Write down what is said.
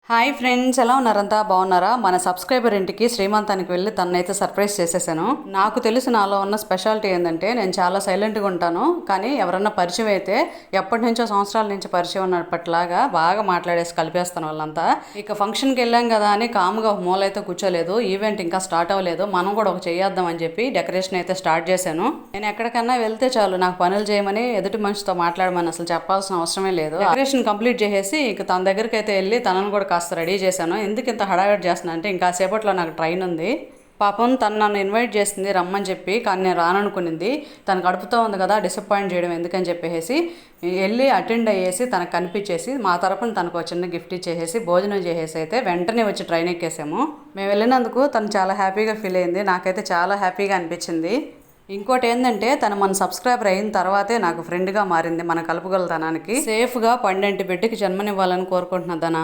Hi friends, ఎలా ఉన్నారంతా బాగున్నారా? మన సబ్స్క్రైబర్ ఇంటికి శ్రీమంతానికి వెళ్ళి తనైతే సర్ప్రైజ్ చేసేసాను. నాకు తెలిసి నాలో ఉన్న స్పెషాలిటీ ఏంటంటే నేను చాలా సైలెంట్గా ఉంటాను. కానీ ఎవరన్నా పరిచయం అయితే ఎప్పటి నుంచో సంవత్సరాల నుంచి పరిచయం ఉన్నప్పటిలాగా బాగా మాట్లాడేసి కలిపేస్తాను వాళ్ళంతా. ఇక ఫంక్షన్కి వెళ్ళాం కదా అని కామ్గా ఒక మూల అయితే కూర్చోలేదు. ఈవెంట్ ఇంకా స్టార్ట్ అవ్వలేదు, మనం కూడా ఒక చేద్దాం అని చెప్పి డెకరేషన్ అయితే స్టార్ట్ చేశాను. నేను ఎక్కడికన్నా వెళ్తే చాలు నాకు పనులు చేయమని, ఎదుటి మనిషితో మాట్లాడమని అసలు చెప్పాల్సిన అవసరమే లేదు. డెకరేషన్ కంప్లీట్ చేసేసి ఇక తన దగ్గరికి అయితే వెళ్ళి తనను కూడా కాస్త రెడీ చేశాను. ఎందుకు ఇంత హడావిడి చేస్తున్నా అంటే ఇంకా సేపట్లో నాకు ట్రైన్ ఉంది. పాపం తను నన్ను ఇన్వైట్ చేసింది రమ్మని చెప్పి, కానీ నేను రాననుకునింది. తను కడుపుతో ఉంది కదా, డిసప్పాయింట్ చేయడం ఎందుకని చెప్పేసి వెళ్ళి అటెండ్ అయ్యేసి తనకు కనిపించేసి మా తరపున తనకు చిన్న గిఫ్ట్ ఇచ్చేసి భోజనం చేసేసి అయితే వెంటనే వచ్చి ట్రైన్ ఎక్కేసాము. మేము వెళ్ళినందుకు తను చాలా హ్యాపీగా ఫీల్ అయింది. నాకైతే చాలా హ్యాపీగా అనిపించింది. ఇంకోటి ఏంటంటే తను మన సబ్స్క్రైబర్ అయిన తర్వాతే నాకు ఫ్రెండ్గా మారింది. మన కలుపుగలతనానికి సేఫ్గా 12 బిడ్డకి జన్మనివ్వాలని కోరుకుంటున్నా ధన.